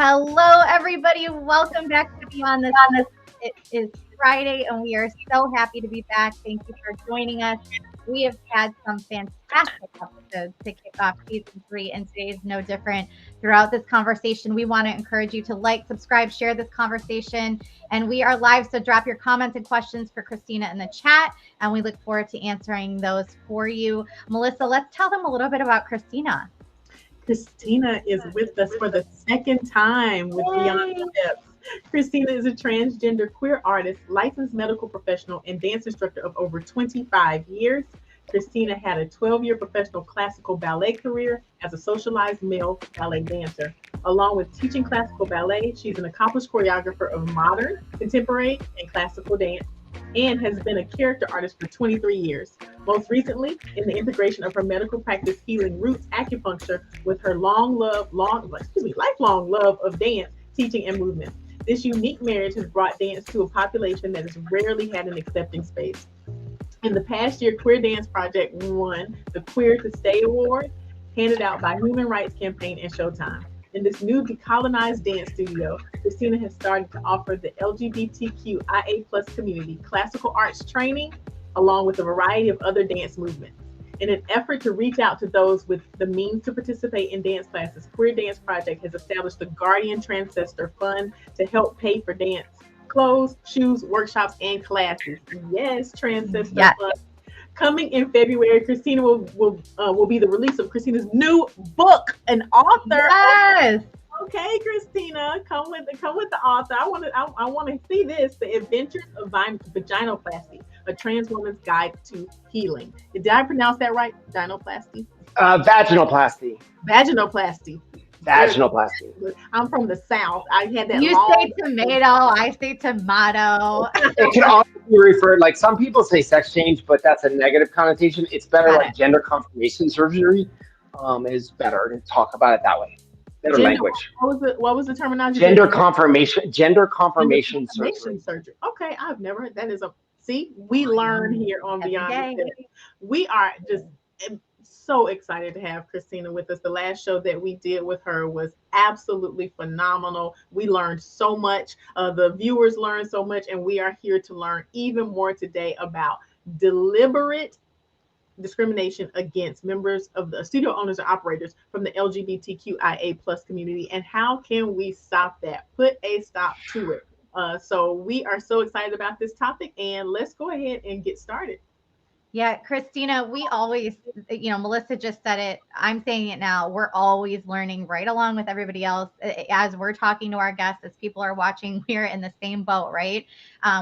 Hello, everybody. Welcome back to Beyond this. It is Friday, and we are so happy to be back. Thank you for joining us. We have had some fantastic episodes to kick off season 3, and today is no different. Throughout this conversation, we want to encourage you to like, subscribe, share this conversation. And we are live, so drop your comments and questions for Christina in the chat, and we look forward to answering those for you. Melissa, let's tell them a little bit about Christina. Christina is with us for the second time with Beyond Steps. Christina is a transgender queer artist, licensed medical professional, and dance instructor of over 25 years. Christina had a 12-year professional classical ballet career as a socialized male ballet dancer. Along with teaching classical ballet, she's an accomplished choreographer of modern, contemporary, and classical dance, and has been a character artist for 23 years. Most recently, in the integration of her medical practice healing roots acupuncture with her lifelong love of dance, teaching, and movement. This unique marriage has brought dance to a population that has rarely had an accepting space. In the past year, Queer Dance Project won the Queer to Stay Award, handed out by Human Rights Campaign and Showtime. In this new decolonized dance studio, Christina has started to offer the LGBTQIA+ community classical arts training, along with a variety of other dance movements. In an effort to reach out to those with the means to participate in dance classes, Queer Dance Project has established the Guardian Transcestor Fund to help pay for dance clothes, shoes, workshops, and classes. Yes, Transcestor Fund. Coming in February, Christina will be the release of Christina's new book, an author. Yes. Okay, Christina, come with the author. I want to see this: The Adventures of Vaginoplasty, a trans woman's guide to healing. Did I pronounce that right? Vaginoplasty. Vaginoplasty. Vaginoplasty. Vaginoplasty. I'm from the South. I had that. You say tomato, I say tomato. It can also be referred, like some people say sex change, but that's a negative connotation. It's better like gender confirmation surgery is better to talk about it that way. Better language. What was the terminology? Gender confirmation surgery. Okay, I've never heard that. We learn here on Beyond the Steps. We are just so excited to have Christina with us. The last show that we did with her was absolutely phenomenal. We learned so much. The viewers learned so much, and we are here to learn even more today about deliberate discrimination against members of the studio owners and operators from the LGBTQIA+ community, and how can we stop that? Put a stop to it. So we are so excited about this topic, and let's go ahead and get started. Yeah, Christina, we always, Melissa just said it. I'm saying it now. We're always learning right along with everybody else. As we're talking to our guests, as people are watching, we're in the same boat, right?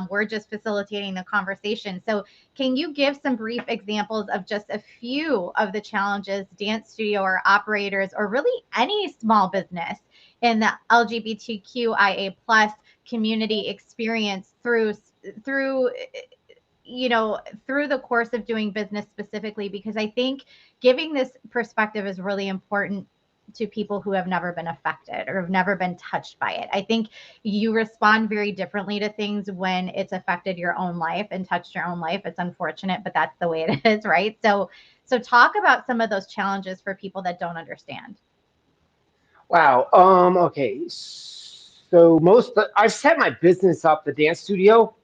We're just facilitating the conversation. So can you give some brief examples of just a few of the challenges dance studio or operators, or really any small business in the LGBTQIA+ community experience through the course of doing business specifically? Because I think giving this perspective is really important to people who have never been affected or have never been touched by it. I think you respond very differently to things when it's affected your own life and touched your own life. It's unfortunate, but that's the way it is, right? So talk about some of those challenges for people that don't understand. Wow. Okay. So I've set my business up, the dance studio,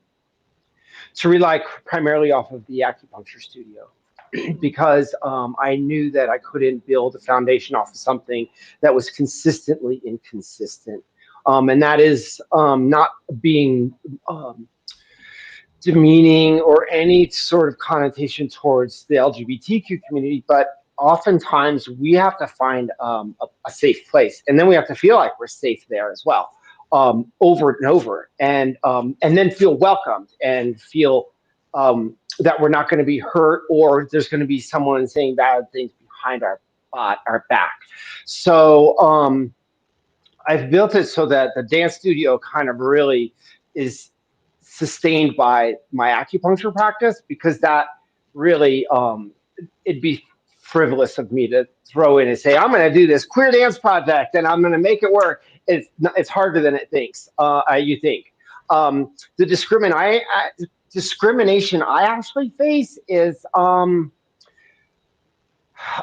to rely primarily off of the acupuncture studio because I knew that I couldn't build a foundation off of something that was consistently inconsistent. And that is not being demeaning or any sort of connotation towards the LGBTQ community, but oftentimes we have to find a safe place, and then we have to feel like we're safe there as well. Over and over, and then feel welcomed and feel that we're not going to be hurt, or there's going to be someone saying bad things behind our back. So I've built it so that the dance studio kind of really is sustained by my acupuncture practice, because that really it'd be frivolous of me to throw in and say, I'm going to do this queer dance project and I'm going to make it work. It's harder than it thinks. You think. The discrimination I actually face is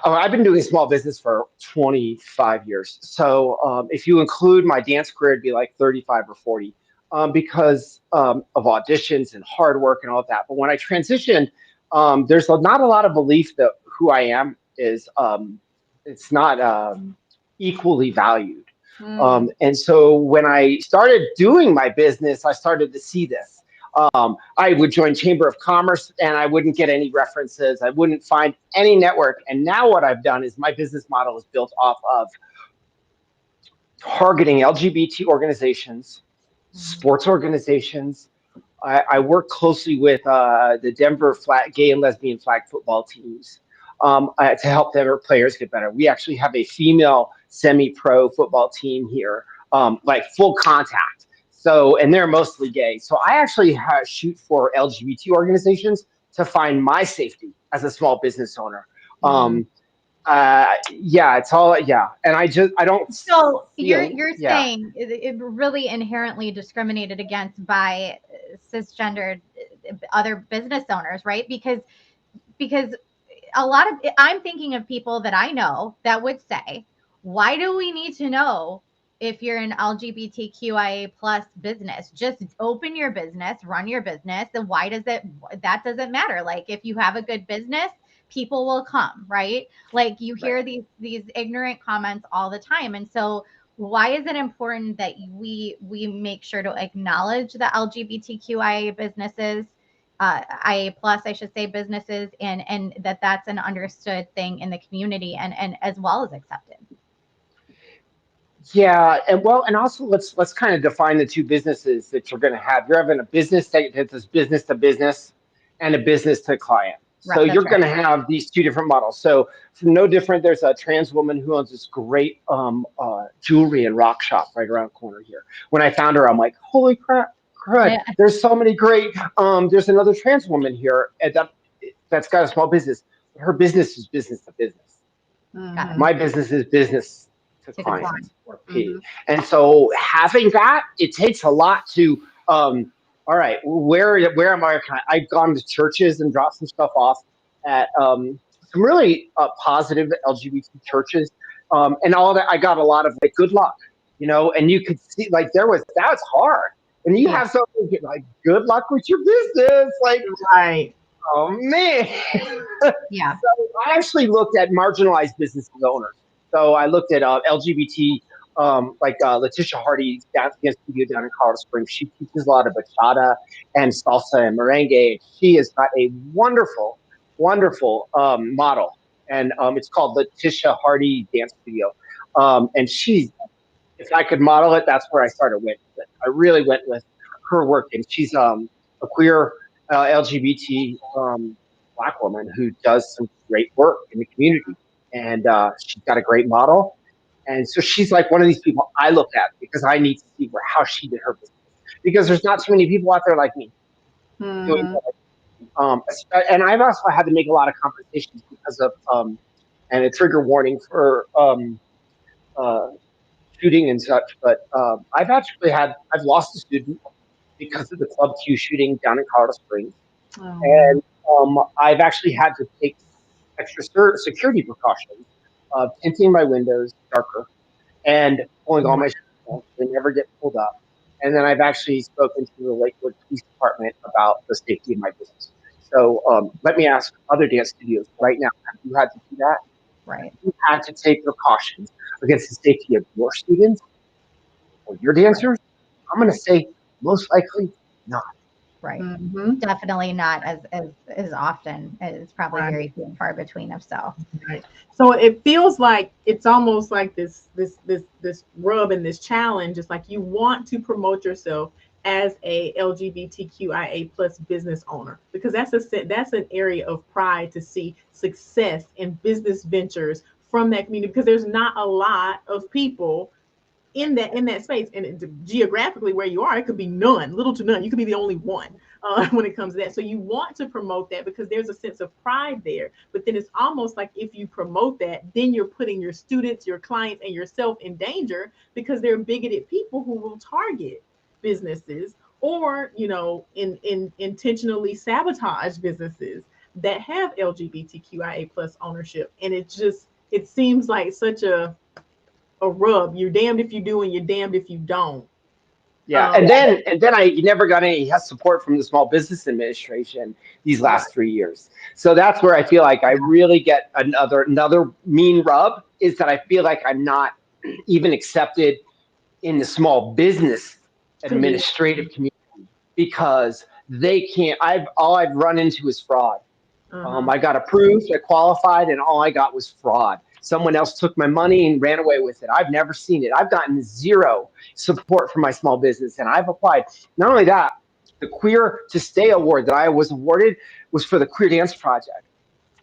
Oh, I've been doing small business for 25 years. So if you include my dance career, it'd be like 35 or 40 because of auditions and hard work and all of that. But when I transitioned, there's not a lot of belief that who I am is it's not equally valued. And so when I started doing my business, I started to see this. I would join Chamber of Commerce and I wouldn't get any references. I wouldn't find any network. And now what I've done is my business model is built off of targeting LGBT organizations, sports organizations. I work closely with the Denver gay and lesbian flag football teams to help their players get better. We actually have a female semi-pro football team here, like full contact. So, and they're mostly gay. So I actually shoot for LGBT organizations to find my safety as a small business owner. Yeah, it's all, yeah. And I don't So feel, you're yeah. saying it really inherently discriminated against by cisgendered other business owners, right? Because a lot of I'm thinking of people that I know that would say, why do we need to know if you're an LGBTQIA plus business? Just open your business, run your business, and why does that doesn't matter? Like if you have a good business, people will come, right? Like you hear these ignorant comments all the time. And so why is it important that we make sure to acknowledge the LGBTQIA businesses, IA plus, I should say, businesses, and that's an understood thing in the community and as well as accepted. Yeah, and well, and also let's kind of define the two businesses that you're going to have. You're having a business that's business to business, and a business to client. So Right, that's you're going right. to have these two different models. So no different. There's a trans woman who owns this great jewelry and rock shop right around the corner here. When I found her, I'm like, holy crud! Yeah. There's so many great. There's another trans woman here that's got a small business. Her business is business to business. Got it. My business is business to To decline. clients or paid. And so having that, it takes a lot to all right, where am I? I've gone to churches and dropped some stuff off at some really positive LGBT churches. And all that, I got a lot of like good luck, and you could see like that's hard. And you Yeah. have something like good luck with your business, like Right. oh man. Yeah. So I actually looked at marginalized business owners. So I looked at LGBT, like Letitia Hardy's dance studio down in Colorado Springs. She teaches a lot of bachata and salsa and merengue. She has got a wonderful, wonderful model, and it's called Letitia Hardy Dance Studio. And if I could model it, that's where I started with it. I really went with her work, and she's a queer LGBT black woman who does some great work in the community, and she's got a great model. And so she's like one of these people I look at because I need to see how she did her business, because there's not too many people out there like me doing that. And I've also had to make a lot of compensations because of and a trigger warning for uh, shooting and such. But I've lost a student because of the Club Q shooting down in Colorado Springs. And I've actually had to take extra security precautions, tinting my windows darker and pulling all my shades down so they never get pulled up. And then I've actually spoken to the Lakewood Police Department about the safety of my business. So let me ask other dance studios right now, have you had to do that? Right. You had to take precautions against the safety of your students or your dancers? I'm going to say most likely not. Right. Definitely not as often. It's probably very few and far between if so. Right. So it feels like it's almost like this rub and this challenge. It's like you want to promote yourself as a LGBTQIA plus business owner, because that's an area of pride to see success in business ventures from that community, because there's not a lot of people in that space, and geographically where you are, it could be none, little to none. You could be the only one when it comes to that. So you want to promote that because there's a sense of pride there. But then it's almost like if you promote that, then you're putting your students, your clients, and yourself in danger, because they're bigoted people who will target businesses or intentionally sabotage businesses. that have LGBTQIA plus ownership. And it seems like such a rub. You're damned if you do and you're damned if you don't. Yeah, and then I never got any support from the Small Business Administration these Right. last 3 years. So that's where I feel like I really get another mean rub, is that I feel like I'm not even accepted in the small business Community. administrative community, because they can't. I've run into is fraud. Uh-huh. I got approved, I qualified, and all I got was fraud. Someone else took my money and ran away with it. I've never seen it. I've gotten zero support from my small business, and I've applied. Not only that, the Queer to Stay award that I was awarded was for the Queer Dance Project,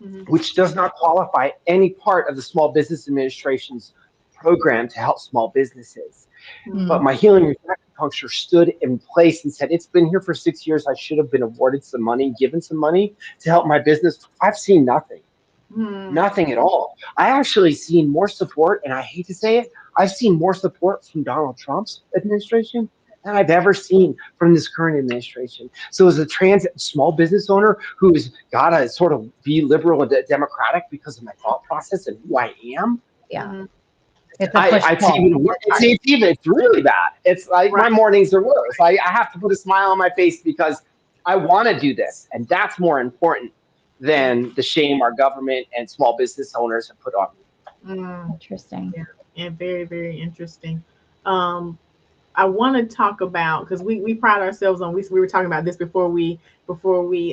Mhm. which does not qualify any part of the Small Business Administration's program to help small businesses. But Mm. my healing with acupuncture stood in place and said, it's been here for 6 years. I should have been awarded some money, given some money to help my business. I've seen nothing, Hmm. nothing at all. I actually seen more support, and I hate to say it, I've seen more support from Donald Trump's administration than I've ever seen from this current administration. So as a trans small business owner who's got to sort of be liberal and democratic because of my thought process and who I am, Yeah. Mhm. It's a push it's pull. even worse. It's really bad. It's like Right. my mornings are worse. I have to put a smile on my face because I want to do this, and that's more important than the shame our government and small business owners have put on me. Mm. Interesting. Yeah, and very, very interesting. Um, I want to talk about, because we pride ourselves on, we were talking about this before we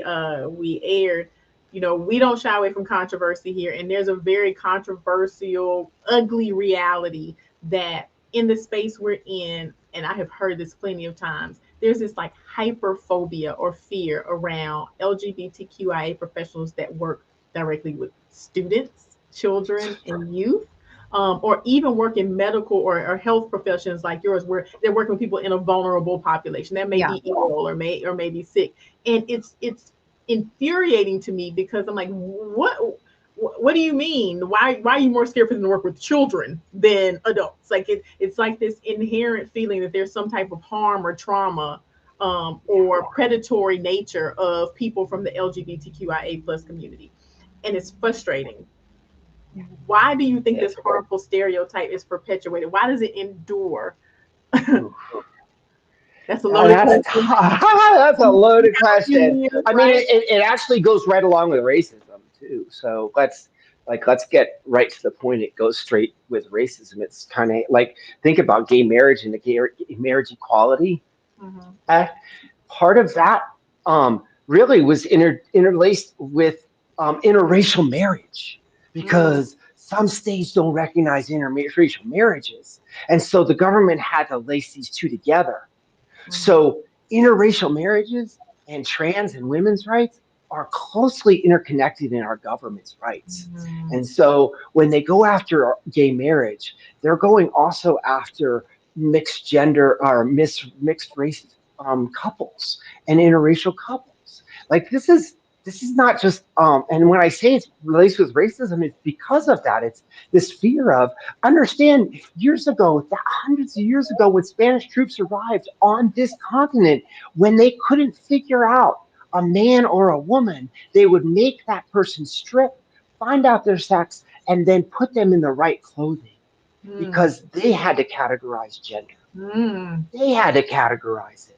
aired. You know, we don't shy away from controversy here, and there's a very controversial, ugly reality that in the space we're in, and I have heard this plenty of times. There's this like hyperphobia or fear around LGBTQIA professionals that work directly with students, children, and youth, or even work in medical or health professions like yours, where they're working with people in a vulnerable population that may Yeah. be ill or may be sick, and it's infuriating to me because I'm like, what do you mean? Why are you more scared for them to work with children than adults? Like it's like this inherent feeling that there's some type of harm or trauma, or predatory nature of people from the LGBTQIA plus community, and it's frustrating. Why do you think Yeah. this harmful stereotype is perpetuated? Why does it endure? That's a loaded That's question. that's a loaded question. I mean, Right? it actually goes right along with racism too. So let's get right to the point. It goes straight with racism. It's kind of like, think about gay marriage and the gay marriage equality. Mhm. Uh, Part of that really was interlaced with interracial marriage, Mm. because some states don't recognize interracial marriages, and so the government had to lace these two together. Mhm. So interracial marriages and trans and women's rights are closely interconnected in our government's rights. Mhm. And so when they go after gay marriage, they're going also after mixed gender or mixed race couples and interracial couples. Like this is not just and when I say it's related with racism, it's because of that. It's this fear of, understand, years ago, hundreds of years ago, when Spanish troops arrived on this continent, when they couldn't figure out a man or a woman, they would make that person strip, find out their sex, and then put them in the right clothing, Mm. because they had to categorize gender. Mm. They had to categorize it.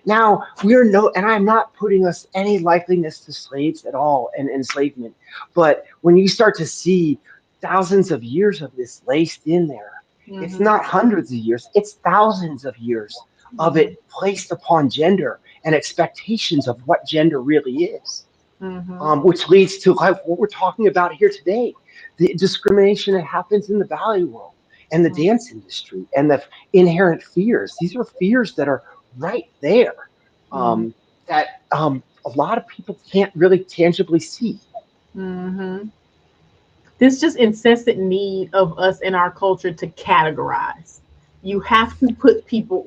Now, and I'm not putting us any likeliness to slaves at all and enslavement, but when you start to see thousands of years of this laced in there, it's Mhm. not hundreds of years, it's thousands of years of Mhm. it placed upon gender and expectations of what gender really is, Mhm. which leads to like what we're talking about here today, the discrimination that happens in the ballet world and the Mhm. dance industry and the inherent fears. These are fears that are right there, Mhm. that a lot of people can't really tangibly see. Mhm. This just incessant need of us in our culture to categorize. You have to put people.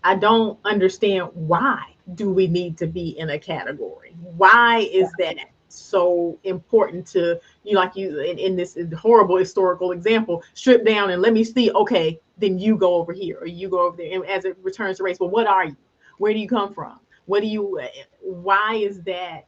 I don't understand, why do we need to be in a category? Why Yeah. is that so important to you? Like you in this horrible historical example, strip down and let me see. Okay, then you go over here or you go over there. And as it returns to race, well, what are you? Where do you come from? What do you? Why is that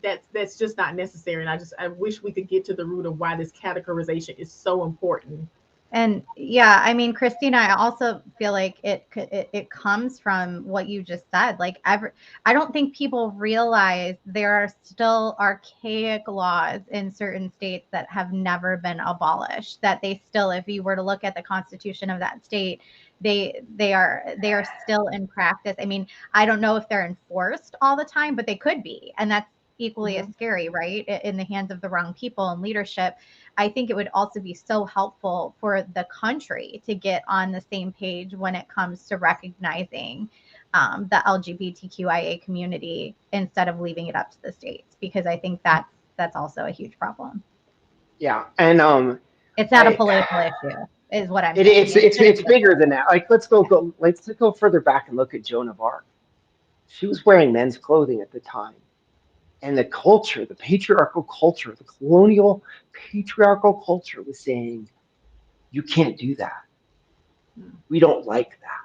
that's just not necessary. And I wish we could get to the root of why this categorization is so important. And yeah, I mean, Christina, I also feel like it comes from what you just said. Like, I don't think people realize there are still archaic laws in certain states that have never been abolished. That they still, if you were to look at the constitution of that state, they are still in practice. I mean, I don't know if they're enforced all the time, but they could be, and that's equally as scary, right? In the hands of the wrong people and leadership. I think it would also be so helpful for the country to get on the same page when it comes to recognizing the LGBTQIA community instead of leaving it up to the states, because I think that's also a huge problem. Yeah, and it's not a political issue, is what I'm saying. It's bigger than that. Like, let's go further back and look at Joan of Arc. She was wearing men's clothing at the time. And the culture, the patriarchal culture, the colonial patriarchal culture was saying, you can't do that. We don't like that.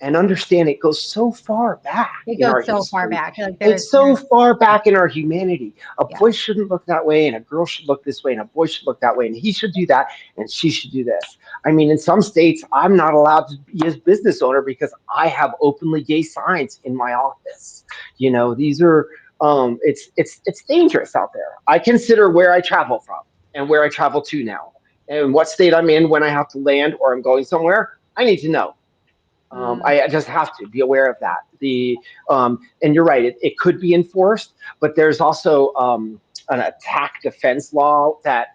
And understand it goes so far back. It goes so far back. It's so far back in our humanity. A boy shouldn't look that way, and a girl should look this way, and a boy should look that way, and he should do that, and she should do this. I mean, in some states, I'm not allowed to be a business owner because I have openly gay signs in my office. You know, these are it's dangerous out there. I consider where I travel from and where I travel to now, and what state I'm in when I have to land or I'm going somewhere. I need to know. I just have to be aware of that. And you're right, it could be enforced, but there's also an attack defense law that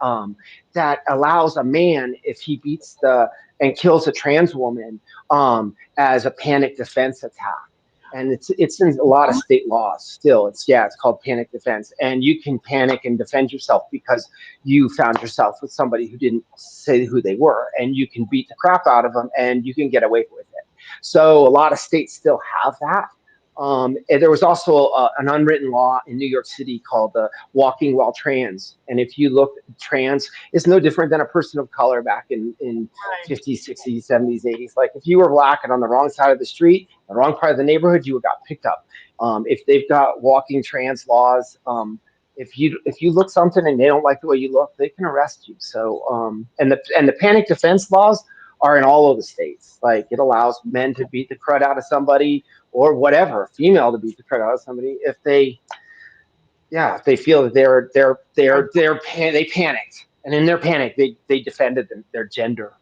allows a man, if he beats and kills a trans woman, as a panic defense attack. And it's in a lot of state laws still. It's called panic defense. And you can panic and defend yourself because you found yourself with somebody who didn't say who they were, and you can beat the crap out of them and you can get away with it. So a lot of states still have that. And there was also an unwritten law in New York City called the Walking While Trans. And if you look, trans is no different than a person of color back in 50s, 60s, 70s, 80s. Like, if you were black and on the wrong side of the street, the wrong part of the neighborhood, you got picked up. If they've got walking trans laws, if you look something and they don't like the way you look, they can arrest you. So and the panic defense laws are in all of the states. Like, it allows men to beat the crud out of somebody, or whatever, female to beat the crud out of somebody if they feel that they panicked, and in their panic they defended their gender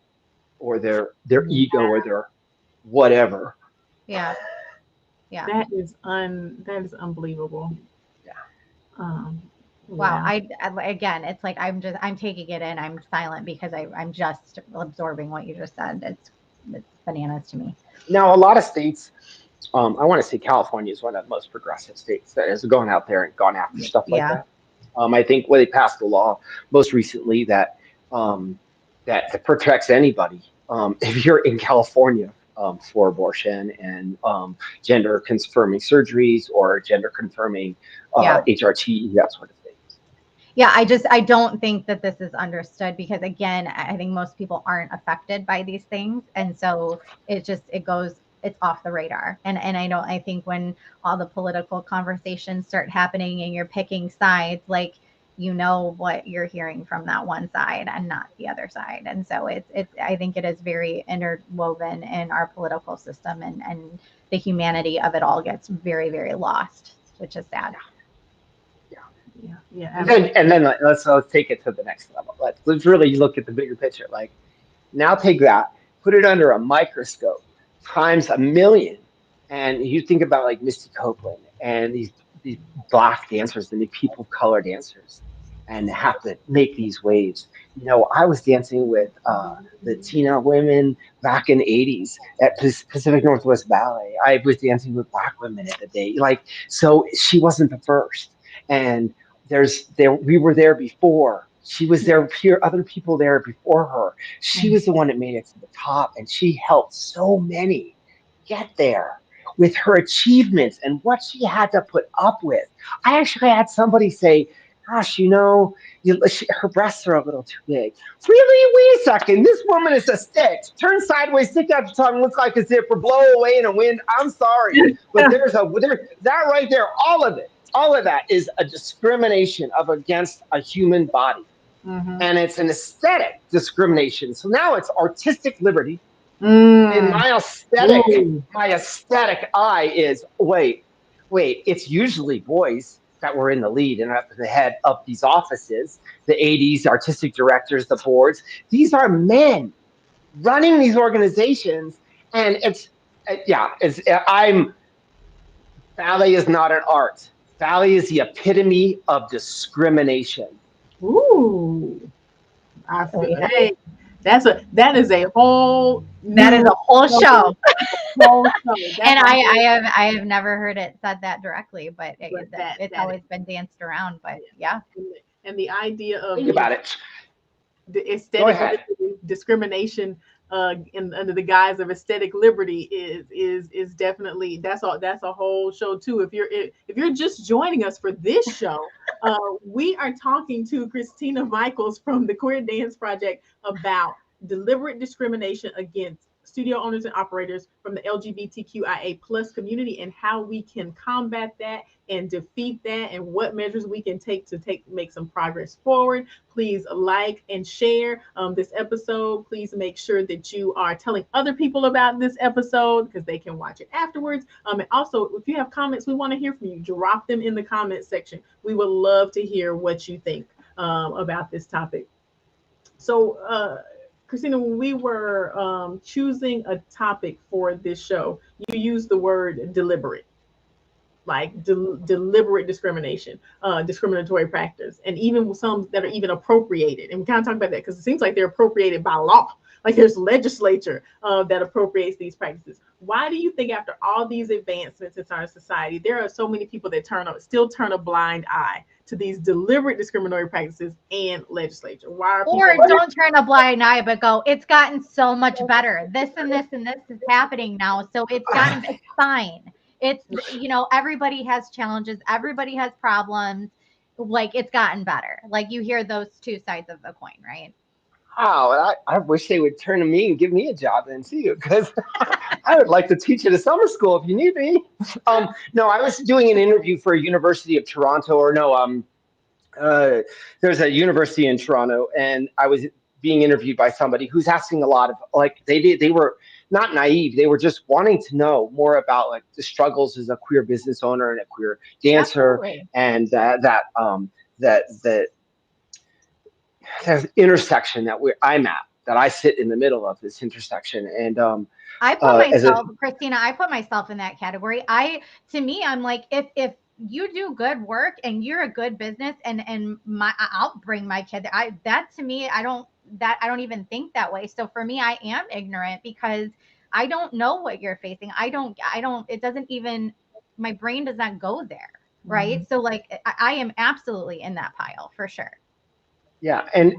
or their ego or their whatever. Yeah. That is unbelievable. Wow. I again, it's like I'm taking it in. I'm silent because I'm just absorbing what you just said. It's bananas to me. Now, a lot of states, I want to say California is one of the most progressive states that has gone out there and gone after stuff like that. I think when they passed a law most recently that protects anybody if you're in California for abortion and gender confirming surgeries or gender confirming HRT, that sort of thing. Yeah, I don't think that this is understood because, again, I think most people aren't affected by these things. And so it's off the radar. And I think when all the political conversations start happening and you're picking sides, like, you know what you're hearing from that one side and not the other side. And so I think it is very interwoven in our political system, and the humanity of it all gets very, very lost, which is sad. Yeah. And then let's take it to the next level. Let's really look at the bigger picture. Like, now take that, put it under a microscope times 1,000,000, and you think about like Misty Copeland and these black dancers and the people of color dancers, and have to make these waves. You know, I was dancing with Latina women back in the 80s at Pacific Northwest Ballet. I was dancing with black women at the day. Like, so she wasn't the first. And we were there before. She was there, other people there before her. She was the one that made it to the top, and she helped so many get there with her achievements and what she had to put up with. I actually had somebody say, gosh, her breasts are a little too big. Really? Wait a second. This woman is a stick. Turn sideways, stick out your tongue, look like a zipper, blow away in a wind. I'm sorry. But there's that right there, all of it. all of that is a discrimination of against a human body. Mm-hmm. And it's an aesthetic discrimination. So now it's artistic liberty. And Mm. Ooh. my aesthetic eye is wait, it's usually boys that were in the lead and up at the head of these offices, the ADs, artistic directors, the boards. These are men running these organizations, and it's I'm ballet is not an art. Ballet is the epitome of discrimination. Ooh. I So feel, yeah, hey, that is a whole that is new a whole show. whole show. That's And a whole, I have never heard it said that directly, but but it's that always been danced around. But yeah, and the idea of Think about it. the Go aesthetic ahead. discrimination under the guise of aesthetic liberty is definitely that's a whole show too. If you're just joining us for this show, we are talking to Christina Michaels from the Queer Dance Project about deliberate discrimination against studio owners and operators from the LGBTQIA plus community and how we can combat that and defeat that and what measures we can take to make some progress forward. Please like and share this episode. Please make sure that you are telling other people about this episode because they can watch it afterwards. And also, if you have comments, we want to hear from you. Drop them in the comments section. We would love to hear what you think about this topic. So, Christina, when we were choosing a topic for this show, you used the word deliberate, like deliberate discrimination, discriminatory practice, and even some that are even appropriated. And we kind of talk about that because it seems like they're appropriated by law. Like there's legislature that appropriates these practices. Why do you think after all these advancements in our society, there are so many people that still turn a blind eye to these deliberate discriminatory practices and legislature? Why are or people? don't turn a blind eye, but go. It's gotten so much better. This and this and this is happening now, so it's fine. It's everybody has challenges, everybody has problems. Like it's gotten better. Like you hear those two sides of the coin, right? Oh, I wish they would turn to me and give me a job then too, because I would like to teach at a summer school if you need me. No, I was doing an interview for a University of Toronto, or no, uh, there's a university in Toronto, and I was being interviewed by somebody who's asking a lot of like they were not naive, they were just wanting to know more about like the struggles as a queer business owner and a queer dancer, Absolutely. and that intersection I'm at, that I sit in the middle of this intersection, and I put as a myself, Christina, I put myself in that category. To me, I'm like, if you do good work and you're a good business and I'll bring my kid. That to me, I don't even think that way. So for me, I am ignorant because I don't know what you're facing. It doesn't even, my brain does not go there. Mhm. Right. So like, I am absolutely in that pile for sure. yeah, and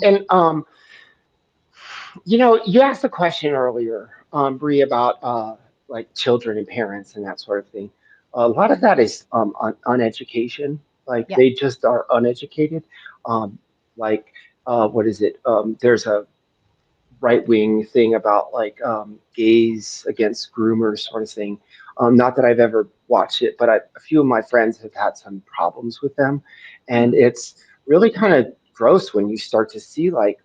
you asked a question earlier, Bree, about like children and parents and that sort of thing. A lot of that is uneducation. Like Yes. they just are uneducated. Um, like what is it? There's a right wing thing about like gays against groomers sort of thing. Not that I've ever watched it, but a few of my friends have had some problems with them, and it's really kind of gross when you start to see like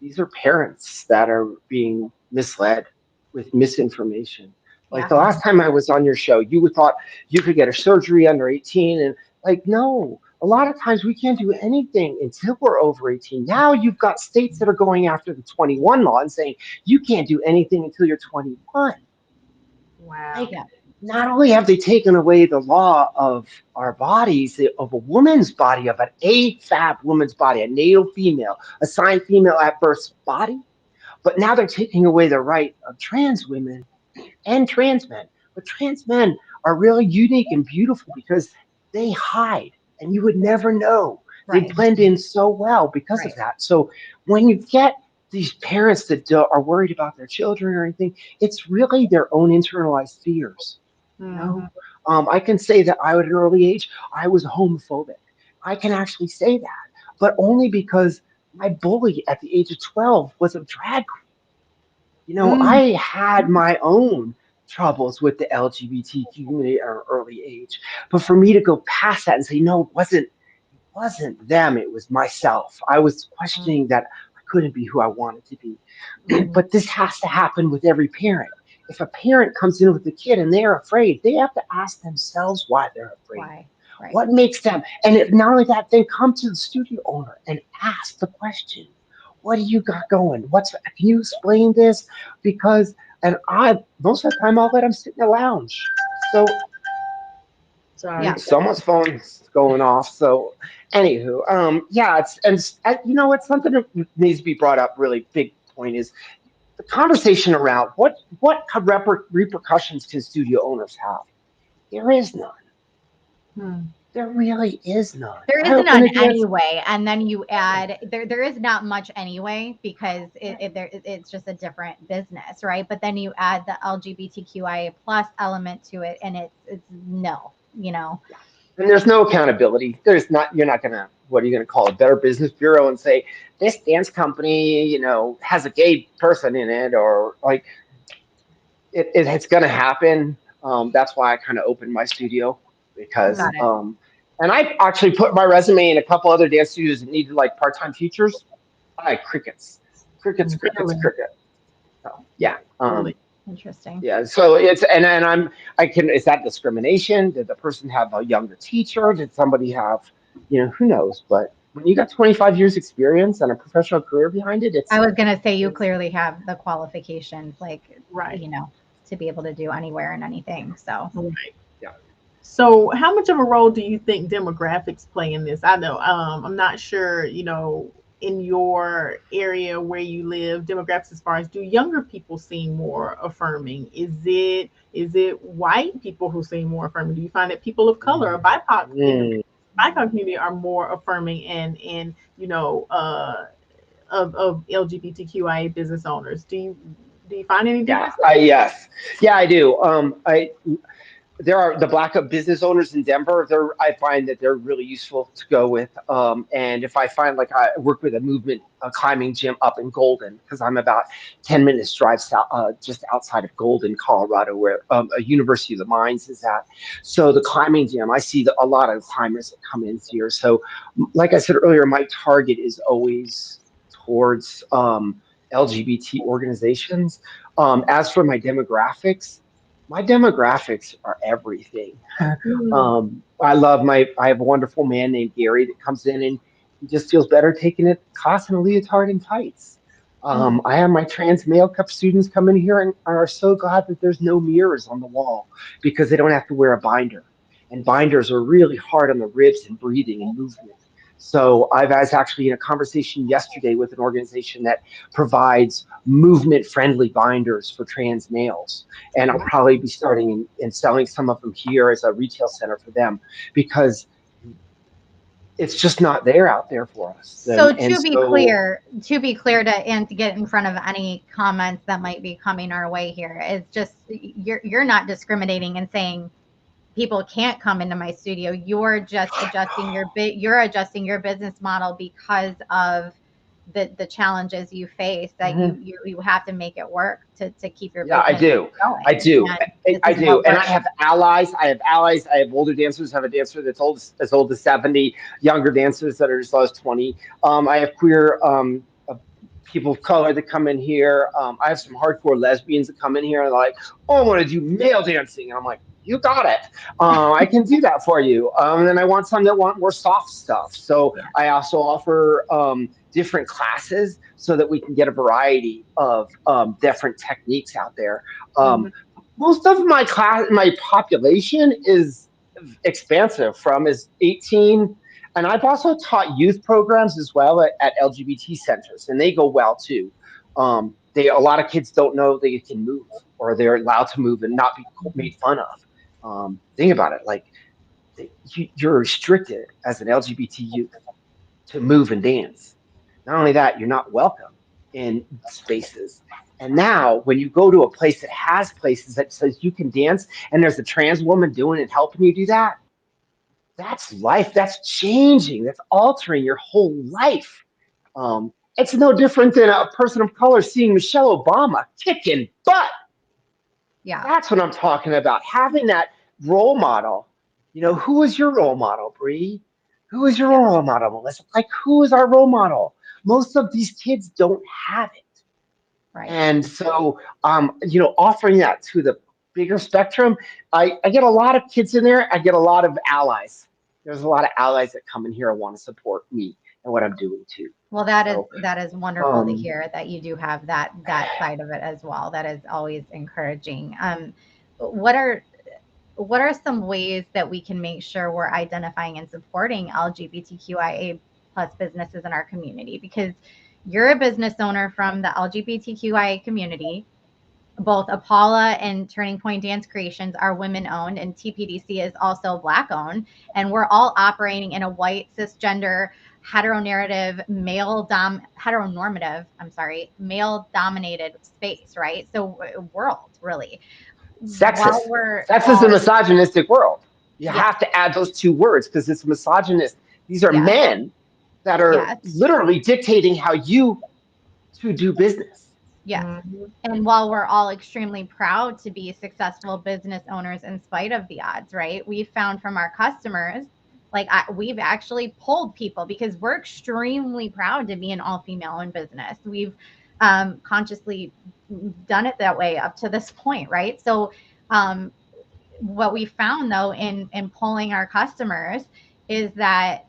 these are parents that are being misled with misinformation. Like Yeah. the last time I was on your show, you would thought you could get a surgery under 18, and like no, a lot of times we can't do anything until we're over 18. Now you've got states that are going after the 21 law and saying you can't do anything until you're 21. Wow. Like not only have they taken away the law of our bodies, of a woman's body, of an AFAB woman's body, a natal female, assigned female at birth body, but now they're taking away the right of trans women and trans men. But trans men are really unique and beautiful because they hide and you would never know. They Right. blend in so well because of Right. that. So when you get these parents that are worried about their children or anything, it's really their own internalized fears. You know, Mhm. I can say that I, at an early age, I was homophobic. I can actually say that, but only because my bully at the age of 12 was a drag queen. Mm. I had my own troubles with the LGBTQ community at an early age. But for me to go past that and say, no, it wasn't them, it was myself. I was questioning that I couldn't be who I wanted to be. Mhm. But this has to happen with every parent. If a parent comes in with a kid and they're afraid, they have to ask themselves why they're afraid. Why? Right. What makes them? And if not only that, then come to the studio owner and ask the question. What do you got going? Can you explain this? Because and I most of the time I'll let them sit in the lounge. So Yeah. Sorry. someone's phone's going off. So anywho, yeah, it's something that needs to be brought up. Really big point is the conversation around repercussions can studio owners have. There is none. Hmm. There really is none. There I isn't open none a dance. anyway, and then you add there is not much anyway because it's just a different business, right? But then you add the LGBTQIA plus element to it, and it's no, you know. And there's no accountability. There's not. You're not gonna. What are you gonna call a Better Business Bureau and say this dance company, has a gay person in it, or like it's gonna happen. That's why I kind of opened my studio because Got it. and I actually put my resume in a couple other dance studios that needed like part-time teachers. I had crickets, crickets, crickets, Really? cricket. So yeah. Really? Interesting. Yeah, so it's and I can is that discrimination? Did the person have a younger teacher? Did somebody have, who knows? But when you got 25 years experience and a professional career behind it, I was gonna say you It's clearly have the qualifications, like right. you know, to be able to do anywhere and anything. So Right. yeah. So, how much of a role do you think demographics play in this? I know, I'm not sure, in your area where you live, demographics as far as do younger people seem more affirming? Is it white people who seem more affirming? Do you find that people of color or BIPOC in the Mm. BIPOC community are more affirming and of LGBTQIA business owners? Do you find any Yeah, differences? yes, yeah, I do. I There are the black business owners in Denver. I find that they're really useful to go with. And if I find like I work with a climbing gym up in Golden, because I'm about 10 minutes drive south, just outside of Golden, Colorado, where a University of the Mines is at. So the climbing gym, I see a lot of climbers that come in here. So, like I said earlier, my target is always towards LGBT organizations. As for my demographics are everything. Mm, I have a wonderful man named Gary that comes in and he just feels better taking a class in a leotard and tights. mm, I have my trans male cup students come in here and are so glad that there's no mirrors on the wall because they don't have to wear a binder. And binders are really hard on the ribs and breathing and movement. So I was actually in a conversation yesterday with an organization that provides movement friendly binders for trans males. And I'll probably be starting and selling some of them here as a retail center for them because it's just not there out there for us. So And so to be clear and to get in front of any comments that might be coming our way here is just you're not discriminating and saying people can't come into my studio. You're just adjusting you're adjusting your business model because of the challenges you face that Mhm. you have to make it work to keep your Yeah, I business do. I going. do. And this I is do. what And I works. have allies. I have allies. I have older dancers. I have a dancer that's old as 70, younger dancers that are as low as 20. I have queer people of color that come in here. I have some hardcore lesbians that come in here and they're like, oh, I want to do male dancing. And I'm like, you got it. I can do that for you. And then I want some that want more soft stuff. So yeah. I also offer different classes so that we can get a variety of different techniques out there. Um, Mhm. Most of my population is expansive from is 18, and I've also taught youth programs as well at LGBT centers, and they go well too. A lot of kids don't know they can move or they're allowed to move and not be made fun of. Think about it, like you're restricted as an LGBT youth to move and dance. Not only that, you're not welcome in spaces. And now, when you go to a place that has places that says you can dance, and there's a trans woman doing it, helping you do that, that's life. That's changing. That's altering your whole life. It's no different than a person of color seeing Michelle Obama kicking butt. Yeah. That's what I'm talking about. Having that role model. Who is your role model, Bree? Who is your Yeah. role model, Melissa? Like, who is our role model? Most of these kids don't have it. Right. And so, offering that to the bigger spectrum, I get a lot of kids in there. I get a lot of allies. There's a lot of allies that come in here and want to support me and what I'm doing too. Well, So, that is wonderful to um, hear that you do have that side of it as well. That is always encouraging. What are what are some ways that we can make sure we're identifying and supporting LGBTQIA plus businesses in our community? Because you're a business owner from the LGBTQIA community. Both Apala and Turning Point Dance Creations are women owned, and TPDC is also Black owned. And we're all operating in a white, cisgender, heteronormative, male dominated space, right? So, world, really. While sexist. we're Sexist and all, misogynistic world. You yes, have to add those two words because it's misogynist. These are yes, men that are yes, literally dictating how you to do business. yes. Mhm. And while we're all extremely proud to be successful business owners in spite of the odds, right? We've found from our customers, we've actually pulled people because we're extremely proud to be an all female owned business. We've consciously done it that way up to this point, right? So, um, what we found though in pulling our customers is that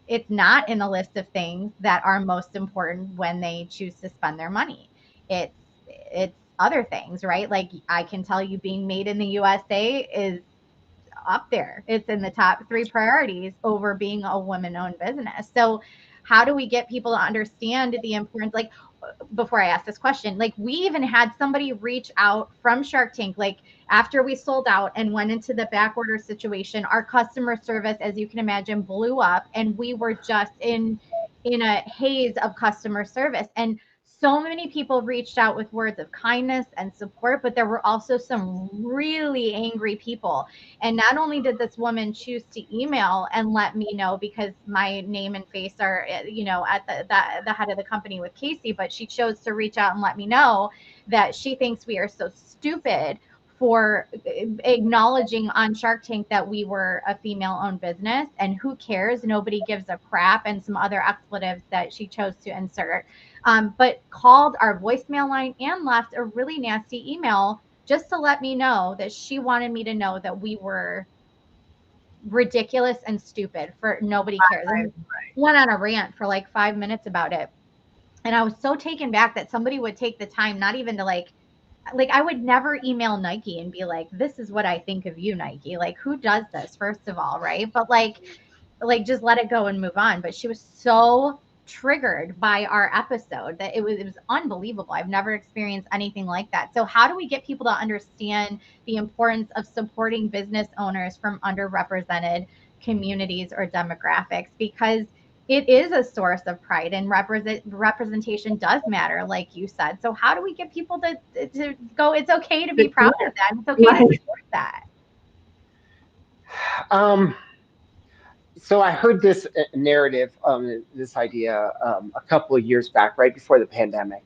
it's not in the list of things that are most important when they choose to spend their money. It's other things, right? Like I can tell you being made in the USA is up there. It's in the top 3 priorities over being a woman owned business. So how do we get people to understand the importance, like before I ask this question, like we even had somebody reach out from Shark Tank, like after we sold out and went into the back order situation, our customer service, as you can imagine, blew up, and we were just in a haze of customer service. And so many people reached out with words of kindness and support, but there were also some really angry people. And not only did this woman choose to email and let me know because my name and face are, at the head of the company with Casey, but she chose to reach out and let me know that she thinks we are so stupid for acknowledging on Shark Tank that we were a female owned business, and who cares? Nobody gives a crap, and some other expletives that she chose to insert. But called our voicemail line and left a really nasty email just to let me know that she wanted me to know that we were ridiculous and stupid for nobody cares. Right, And went on a rant for like 5 minutes about it. And I was so taken back that somebody would take the time, not even to like I would never email Nike and be like, this is what I think of you, Nike. Like, who does this, first of all, right? But like just let it go and move on. But she was so triggered by our episode that it was unbelievable. I've never experienced anything like that. So how do we get people to understand the importance of supporting business owners from underrepresented communities or demographics? Because it is a source of pride, and representation does matter, like you said. So how do we get people to go, it's okay to be proud of that, it's okay to right. support that? Um, so I heard this narrative, this idea, a couple of years back, right before the pandemic.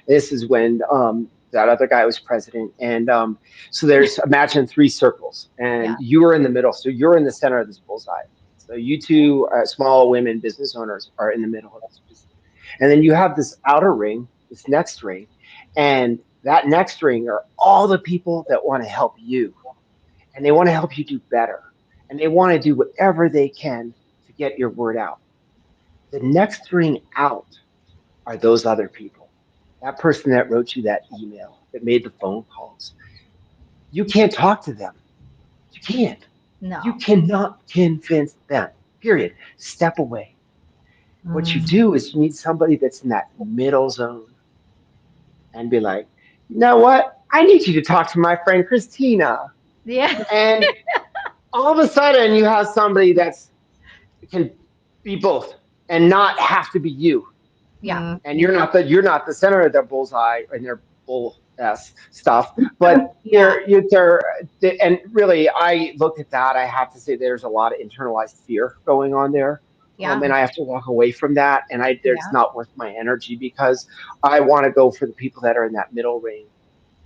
This is when that other guy was president, and so there's imagine 3 circles, and Yeah, you are in the middle. So you're in the center of this bullseye. So you two small women business owners are in the middle of this business, and then you have this outer ring, this next ring, and that next ring are all the people that want to help you, and they want to help you do better, and they want to do whatever they can to get your word out. The next ring out are those other people. That person that wrote you that email, that made the phone calls. You can't talk to them. You can't. You no, cannot convince them. Period. Step away. What you Mm. do is you need somebody that's in that middle zone and be like, you know what? I need you to talk to my friend Christina. yeah. And all of a sudden you have somebody that's can be both and not have to be you. Yeah. And you're not the center of their bullseye and their bull s stuff, but Yeah. and really I look at that. I have to say there's a lot of internalized fear going on there. Yeah. And I have to walk away from that, and it's Yeah. not worth my energy because I want to go for the people that are in that middle ring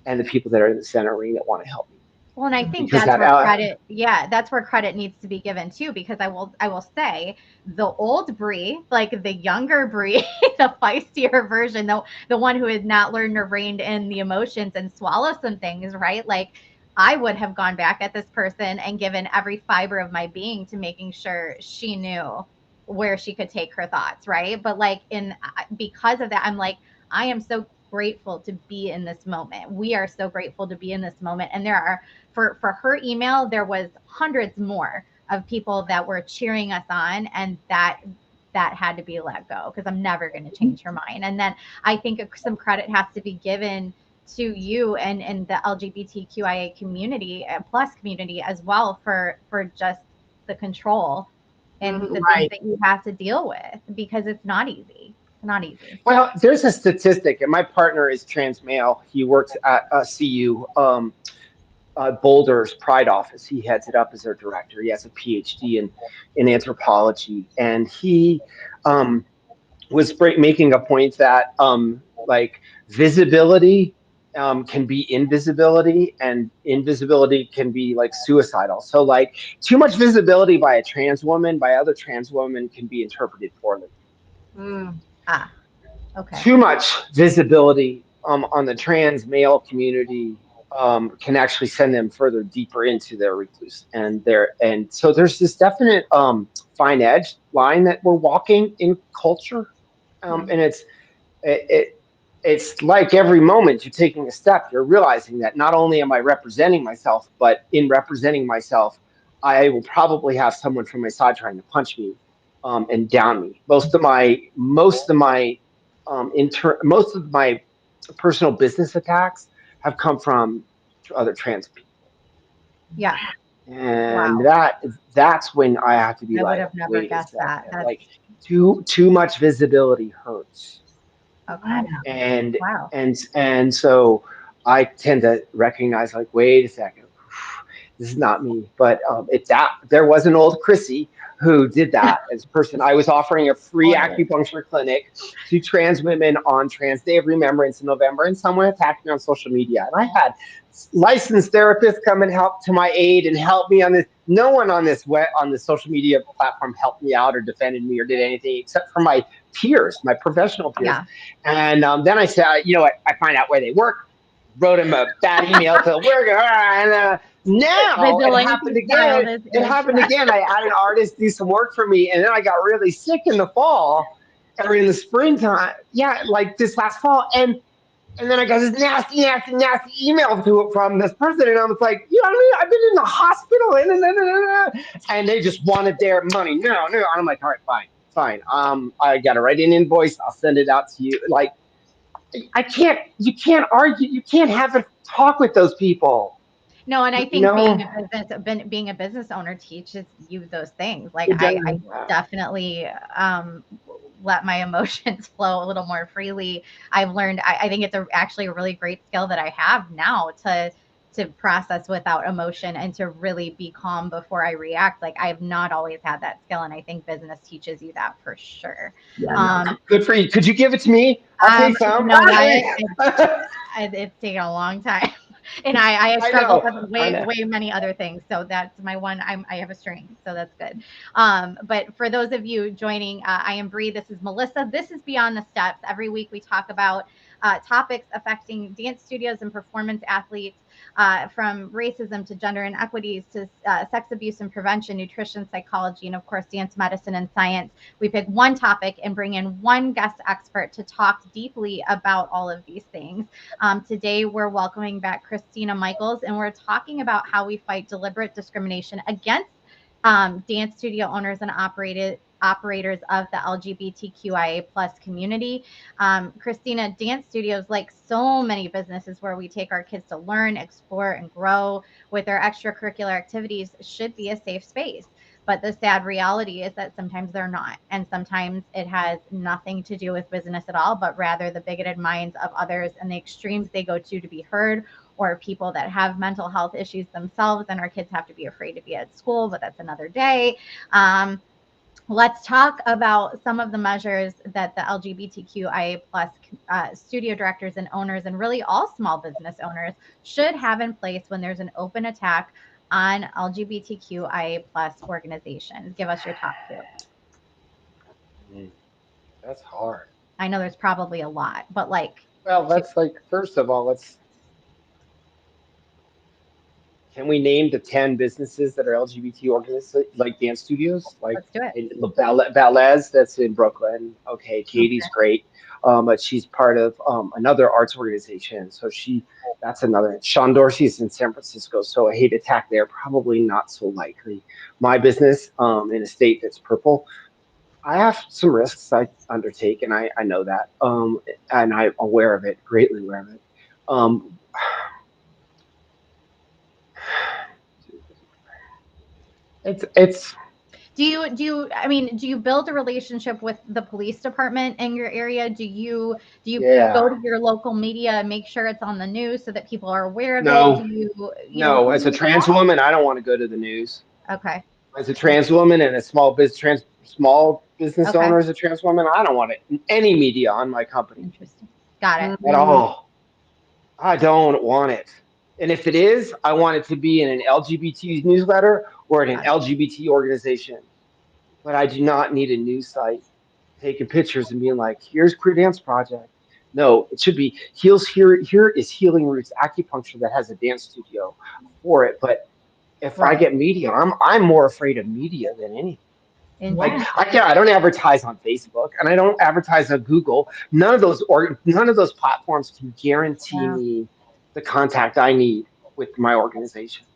and the people that are in the center ring that want to help me. Well, and I think Because that's that, where credit, yeah, that's where credit needs to be given too, because I will say the old Bree, like the younger Bree, the feistier version, the one who had not learned or reined in the emotions and swallow some things, right? Like I would have gone back at this person and given every fiber of my being to making sure she knew where she could take her thoughts, right? But like because of that, I'm like, I am so grateful to be in this moment. We are so grateful to be in this moment. And there are for her email, there was hundreds more of people that were cheering us on, and that had to be let go because I'm never going to change her mind. And then I think some credit has to be given to you and the LGBTQIA community plus community as well for just the control and the things that you have to deal with, because it's not easy. It's not easy. well, there's a statistic, and my partner is trans male. He works at CU. Boulder's Pride office. He heads it up as their director. He has a PhD in anthropology, and he was making a point that like visibility can be invisibility, and invisibility can be like suicidal. So like too much visibility by a trans woman, by other trans women, can be interpreted poorly. Ah, okay. Too much visibility on the trans male community can actually send them further deeper into their recluse and so there's this definite fine edge line that we're walking in culture, and it it's like every moment you're taking a step, you're realizing that not only am I representing myself, but in representing myself, I will probably have someone from my side trying to punch me and down me. Most of my personal business attacks have come from other trans people. Yeah. And Wow. that's when I have to be I would like, have never wait a guessed that. second, That's like too much visibility hurts. okay. And Wow. and so I tend to recognize like, wait a second, this is not me. But it's that there was an old Chrissy who did that as a person. I was offering a free Totally. acupuncture clinic to trans women on Trans Day of Remembrance in November, and someone attacked me on social media. And I had licensed therapists come and help to my aid and help me on this. No one on the social media platform helped me out or defended me or did anything except for my peers, my professional peers. Yeah. And then I said, you know what? I find out where they work, wrote him a bad email to work, and now it happened again. It happened again. I had an artist do some work for me, and then I got really sick in the fall or in the springtime. Yeah, like this last fall, and then I got this nasty email from this person, and I was like, you know what I mean? I've been in the hospital, and they just wanted their money. No, and I'm like, all right, fine. I got to write an invoice. I'll send it out to you. Like, you can't argue. You can't have a talk with those people. No, and I You think know, being a business owner teaches you those things. Like It does. I definitely let my emotions flow a little more freely. I've learned. I think it's actually a really great skill that I have now to process without emotion and to really be calm before I react. Like I've not always had that skill, and I think business teaches you that for sure. Yeah, Um, good for you. Could you give it to me? I'll take you some. know what? It's taken a long time. And I I struggle know. with I know. way many other things. So that's my one. I have a strength, so that's good. But for those of you joining, I am Bree. This is Melissa. This is Beyond the Steps. Every week we talk about topics affecting dance studios and performance athletes, from racism to gender inequities to sex abuse and prevention, nutrition, psychology, and of course dance medicine and science. We pick one topic and bring in one guest expert to talk deeply about all of these things. Today, we're welcoming back Christina Michaels, and we're talking about how we fight deliberate discrimination against dance studio owners and operators of the LGBTQIA plus community. Christina, dance studios, like so many businesses where we take our kids to learn, explore, and grow with their extracurricular activities, should be a safe space. But the sad reality is that sometimes they're not. And sometimes it has nothing to do with business at all, but rather the bigoted minds of others and the extremes they go to be heard, or people that have mental health issues themselves. And our kids have to be afraid to be at school, but that's another day. let's talk about some of the measures that the LGBTQIA plus studio directors and owners, and really all small business owners, should have in place when there's an open attack on LGBTQIA plus organizations. Give us your top two. That's hard. I know there's probably a lot, but like Well, two. let's like first of all, let's can we name the 10 businesses that are LGBT organizations, like dance studios, like Let's do it. Ballet's that's in Brooklyn. Okay, Katie's Okay. great, but she's part of another arts organization, so that's another. Sean Dorsey's in San Francisco, so a hate attack there probably not so likely. My business, in a state that's purple, I have some risks I undertake, and I know that, and I'm aware of it, greatly aware of it. Um, it's I mean, do you build a relationship with the police department in your area? Do you go yeah. to your local media and make sure it's on the news so that people are aware of it? No, Do you no. who As do a you trans call? woman, I don't want to go to the news. Okay. As a trans woman and a small business Okay. owner, as a trans woman, I don't want any media on my company Interesting. Got it. at Mhm. all. I don't want it. And if it is, I want it to be in an LGBT newsletter or in an Got it. LGBT organization. But I do not need a news site taking pictures and being like, here's Queer Dance Project. No, it should be Heals Here. Here is Healing Roots Acupuncture that has a dance studio for it. But if I Right. get media, I'm more afraid of media than anything. Like Wow. Interesting. I don't advertise on Facebook and I don't advertise on Google. None of those platforms can guarantee Yeah. me the contact I need with my organization.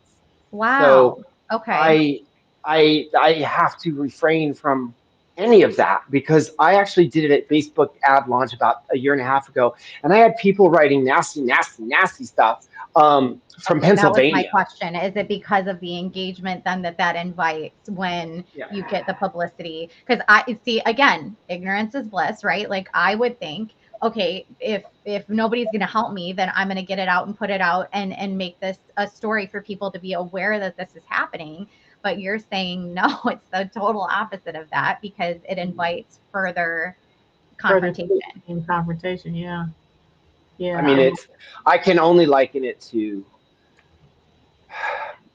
So Wow. Okay. I I have to refrain from any of that because I actually did it at Facebook ad launch about a year and a half ago, and I had people writing nasty, nasty, nasty stuff from Okay, that was my Pennsylvania. question. Is it because of the engagement then that invites when Yeah. you get the publicity? Because I see, again, ignorance is bliss, right? Like I would think, okay, if nobody's going to help me, then I'm going to get it out and put it out and make this a story for people to be aware that this is happening. But you're saying no, it's the total opposite of that because it invites further Further confrontation. in confrontation. Yeah. I Yeah. mean, I can only liken it to,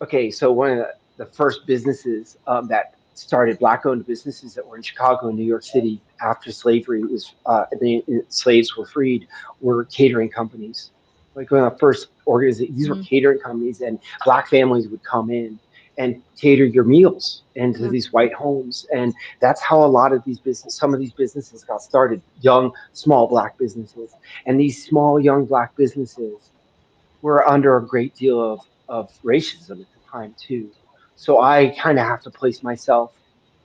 okay, so one of the first businesses that started black-owned businesses that were in Chicago and New York City after slavery was the slaves were freed were catering companies. Like one of the first organizations, these were Mm, catering companies, and black families would come in and cater your meals into Mhm. these white homes, and that's how a lot of some of these businesses got started. Young, small black businesses, and these small, young black businesses were under a great deal of racism at the time too. So I kind of have to place myself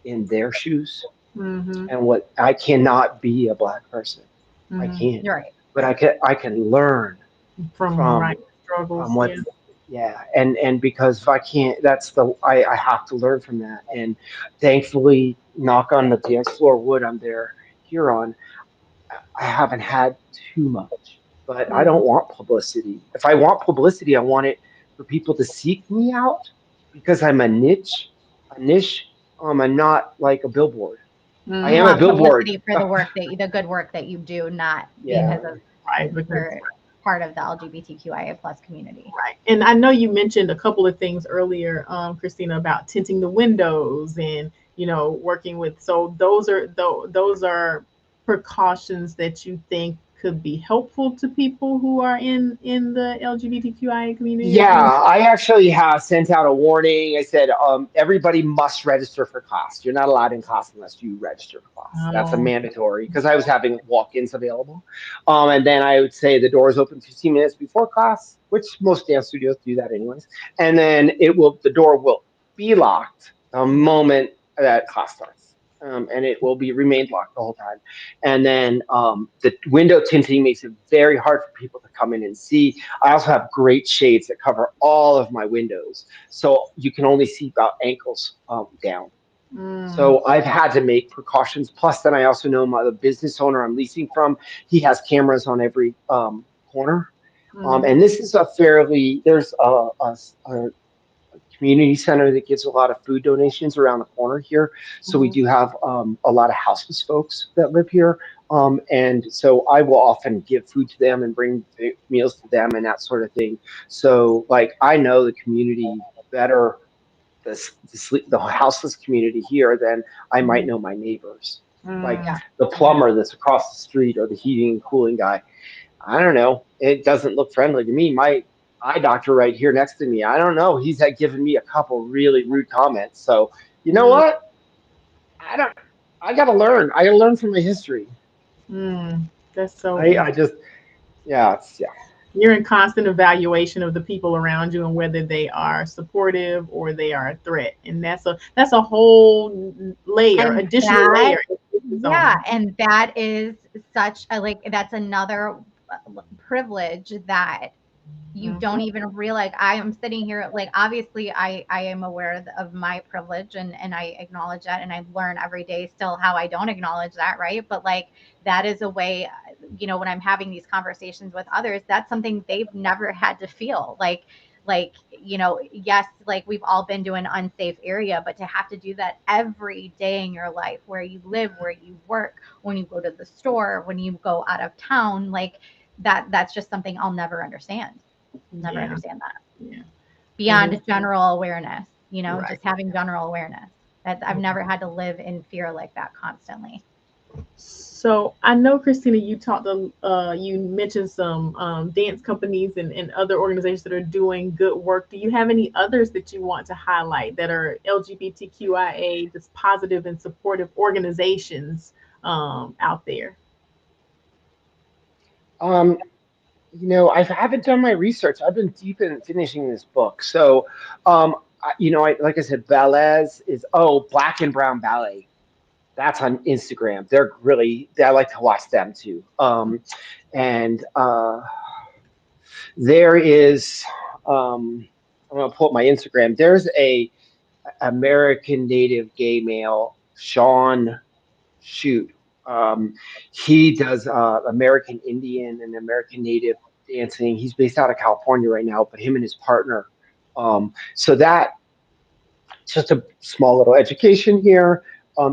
in their shoes Mhm. and what I cannot be a black person. I Mhm. can't, you're right. but I can learn From right from struggles. what Yeah. yeah and because if I can't I have to learn from that and thankfully knock on the dance floor wood I'm there here on I haven't had too much, but I Mhm. don't want publicity. If I want publicity, I want it for people to seek me out because I'm a niche. I'm not like a billboard. I You am Mhm. a want billboard. publicity for the good work that you do, not Yeah. because of Right. Because you're part of the LGBTQIA plus community. right. And I know you mentioned a couple of things earlier, Christina, about tinting the windows and working with. So those are precautions that you think could be helpful to people who are in the LGBTQIA community Yeah, as well. I actually have sent out a warning. I said everybody must register for class. You're not allowed in class unless you register for class. That's a Oh, mandatory because I was having walk-ins available. And then I would say the doors open 15 minutes before class, which most dance studios do that anyways. And then the door will be locked the moment that class starts. And it will be remained locked the whole time. And then the window tinting makes it very hard for people to come in and see. I also have great shades that cover all of my windows, so you can only see about ankles down. mm, So I've had to make precautions. Plus, then I also know the business owner I'm leasing from. He has cameras on every corner, mm, and this is a fairly there's a community center that gives a lot of food donations around the corner here. So we Mhm. do have a lot of houseless folks that live here. And so I will often give food to them and bring meals to them and that sort of thing. So like I know the community better, the houseless community here than I might Mhm. know my neighbors. Like Mm. Yeah. the plumber that's across the street or the heating and cooling guy. I don't know. It doesn't look friendly to me. My eye doctor right here next to me, I don't know. He's had given me a couple really rude comments. So you know Mm. what? I don't. I gotta learn. I gotta learn from my history. Mm. That's so I interesting. just yeah. It's yeah. You're in constant evaluation of the people around you and whether they are supportive or they are a threat, and that's a whole layer, And additional that, layer in its yeah, own. and that is such a, like, that's another privilege that you don't Mhm. even realize. I am sitting here, like, obviously I am aware of my privilege, and I acknowledge that, and I learn every day still how I don't acknowledge that, right? But like, that is a way, when I'm having these conversations with others, that's something they've never had to feel like, yes, like, we've all been to an unsafe area, but to have to do that every day in your life, where you live, where you work, when you go to the store, when you go out of town, like, that's just something I'll never understand. Never Yeah, understand that. yeah, that is Beyond general awareness, right. just having general awareness. That I've never had to live in fear like that constantly. So I know, Christina, you mentioned some dance companies and other organizations that are doing good work. Do you have any others that you want to highlight that are LGBTQIA, just positive and supportive organizations out there? Um, I haven't done my research. I've been deep in finishing this book. So, like I said, ballets is Black and Brown Ballet. That's on Instagram. I like to watch them too. And there is, I'm gonna pull up my Instagram. There's a American Native gay male, Sean Shoot. Um, he does American Indian and American Native dancing. He's based out of California right now, but him and his partner. So that just a small little education here.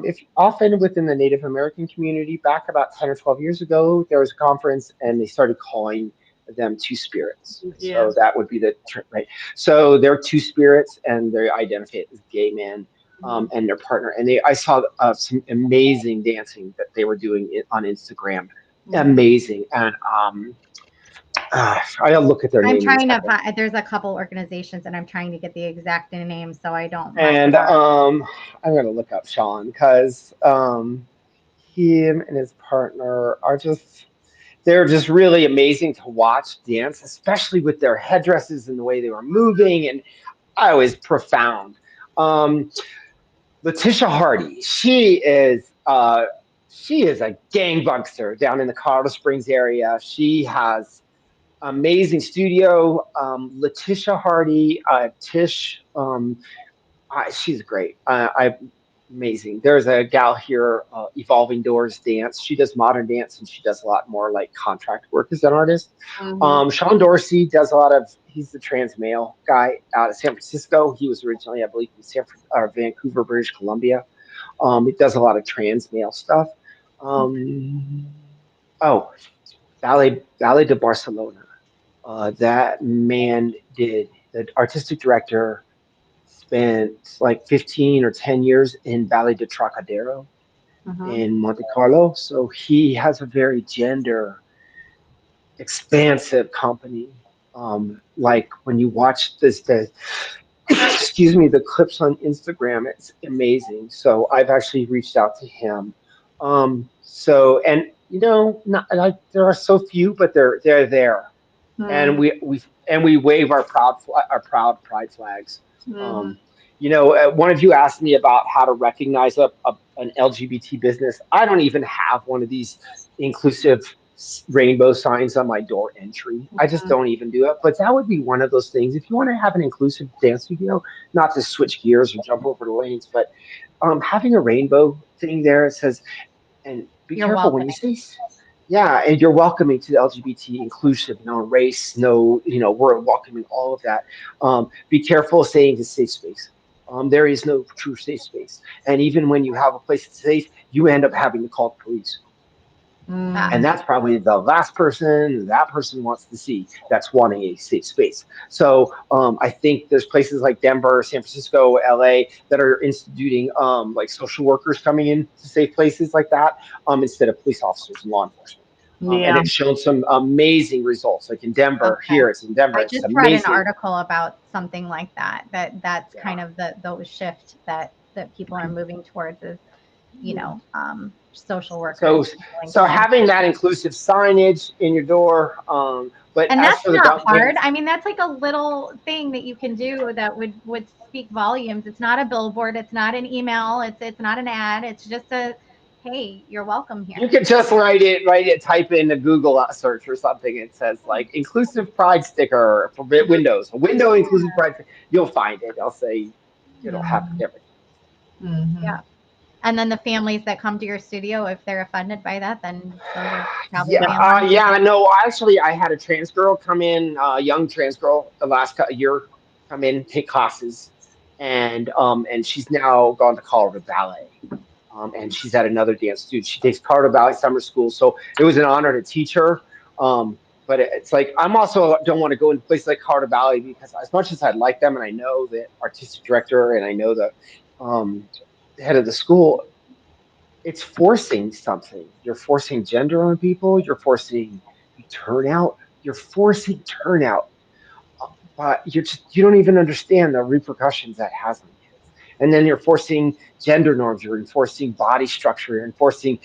If often within the Native American community, back about 10 or 12 years ago, there was a conference and they started calling them two spirits. Yeah. So that would be right. So they're two spirits and they identify as gay men Mhm. and their partner. And I saw some amazing dancing that they were doing on Instagram. Mhm. Amazing. And I gotta look at their I'm name in a trying to second. find. There's a couple organizations, and I'm trying to get the exact names so I don't mess it And up. I'm gonna look up Sean because him and his partner are they're just really amazing to watch dance, especially with their headdresses and the way they were moving. And I was profound. Um, Letitia Hardy, she is a gangbuster down in the Colorado Springs area. She has amazing studio. Letitia Hardy, Tish. She's great. Amazing. There's a gal here, Evolving Doors Dance. She does modern dance and she does a lot more like contract work as an artist. Mhm. Sean Dorsey does a lot of. He's the trans male guy out of San Francisco. He was originally, I believe, in Vancouver, British Columbia. He does a lot of trans male stuff. Um, oh, Ballet de Barcelona. That man did the artistic director spent like 15 or 10 years in Ballet de Trocadero Mhm. in Monte Carlo. So he has a very gender expansive company. Like when you watch the excuse me, the clips on Instagram, it's amazing. So I've actually reached out to him. And not like there are so few, but they're there, and Mhm. we wave our proud pride flags. Mhm. Um, one of you asked me about how to recognize an LGBT business. I don't even have one of these inclusive rainbow signs on my door entry. I just Mhm. don't even do it. But that would be one of those things. If you want to have an inclusive dance studio, not to switch gears or jump over the lanes, but having a rainbow thing there, it says, and be You're careful when welcome. you say Yeah, and you're welcoming to the LGBT inclusive, no race, no, we're welcoming all of that. Be careful of saying it's safe space. There is no true safe space. And even when you have a place that's safe, you end up having to call the police. Ah, And that's probably the last person that person wants to see that's wanting a safe space. So I think there's places like Denver, San Francisco, LA that are instituting like social workers coming in to safe places like that instead of police officers and law enforcement. And Yeah. it's shown some amazing results. Like in Denver, okay. here it's in Denver, I it's just read an amazing. article about something like that. That's Yeah. kind of the shift that people are moving towards is, social workers So, willing so to come. having that inclusive signage in your door, but And as that's for the not hard. government, I mean, that's like a little thing that you can do that would speak volumes. It's not a billboard, it's not an email, it's not an ad. It's just a, hey, you're welcome you here. can just write it, type in a Google search or something. It says like inclusive pride sticker for Windows, a window inclusive pride. You'll find it. I'll say it'll have Mhm. everything. Mhm. Yeah. And then the families that come to your studio, if they're offended by that, then those are probably Yeah, families yeah. that, No, actually, I had a trans girl come in, young trans girl, the last year, come in take classes, and she's now gone to Colorado Ballet. And she's at another dance studio. She takes Colorado Ballet summer school, so it was an honor to teach her. But it's like I'm also don't want to go into places like Colorado Ballet because as much as I'd like them, and I know the artistic director and I know um, the head of the school, it's forcing something. You're forcing gender on people. You're forcing turnout. You're forcing turnout, but you don't even understand the repercussions that has on kids. And then you're forcing gender norms. You're enforcing body structure. You're enforcing,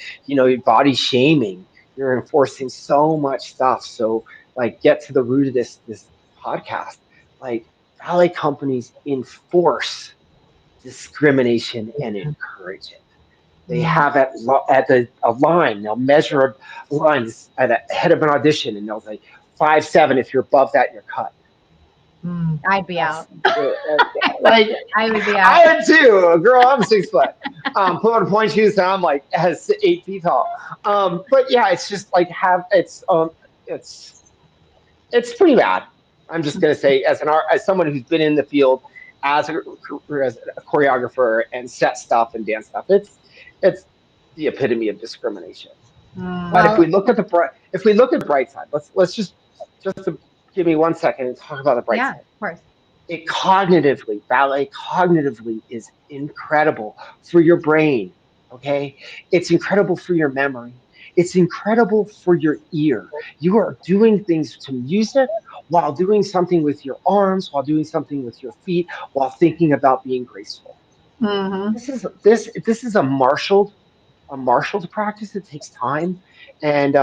body shaming. You're enforcing so much stuff. So, like, get to the root of this podcast. Like, ballet companies enforce discrimination and encourage it. They Mhm. have at a line. They'll measure a line at the head of an audition, and they'll say 5'7" if you're above that, you're cut. Mhm. I'd be That's out. like I would be I out. am too. Girl, I'm 6 foot. Put on point shoes, and I'm like has 8 feet tall. But yeah, it's just like it's it's pretty bad. I'm just gonna say as someone who's been in the field as a choreographer and set stuff and dance stuff, it's the epitome of discrimination. But if Well, we look at bright side, let's just give me 1 second and talk about the bright yeah, side. of course. Ballet cognitively is incredible for your brain. Okay. It's incredible for your memory. It's incredible for your ear. You are doing things to music while doing something with your arms, while doing something with your feet, while thinking about being graceful. Mhm. This is a marshaled practice. It takes time, and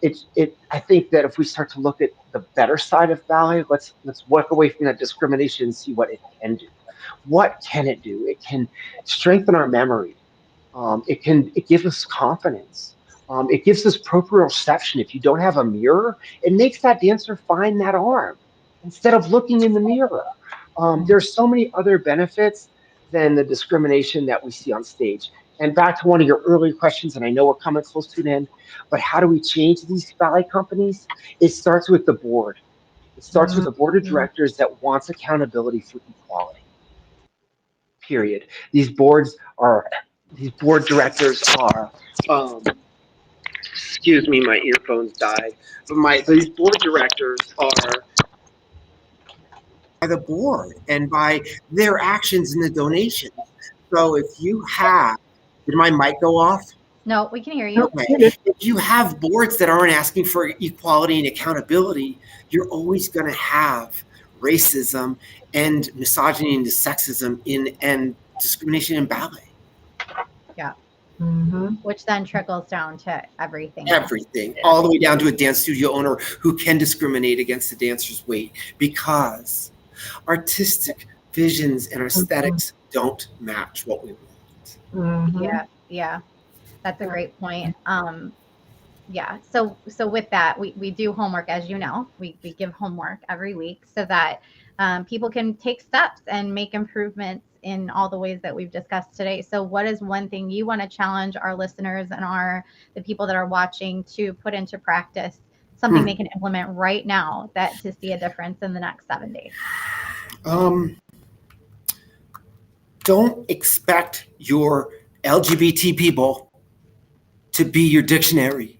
it. I think that if we start to look at the better side of ballet, let's walk away from that discrimination and see what it can do. What can it do? It can strengthen our memory. It gives us confidence. It gives us proprioception. If you don't have a mirror, it makes that dancer find that arm instead of looking in the mirror. There's so many other benefits than the discrimination that we see on stage. And back to one of your earlier questions, and I know we're coming close to an end, but how do we change these ballet companies? It starts with the board. It starts with Mhm. a board of directors that wants accountability for equality. Period. These board directors are. Excuse me, my earphones died. But these board directors are by the board and by their actions and the donations. So if you have, did my mic go off? No, we can hear you. Nope, Okay. you're good. If you have boards that aren't asking for equality and accountability, you're always going to have racism and misogyny and sexism and discrimination in ballet. Yeah. Mhm. Which then trickles down to everything else. Everything, all the way down to a dance studio owner who can discriminate against the dancer's weight because artistic visions and aesthetics don't match what we want. Mhm. Yeah. Yeah. That's a great point. Yeah. So with that, we do homework, as you know. We give homework every week so that people can take steps and make improvements in all the ways that we've discussed today. So what is one thing you want to challenge our listeners and the people that are watching to put into practice, something they can implement right now that to see a difference in the next 7 days? Don't expect your LGBT people to be your dictionary.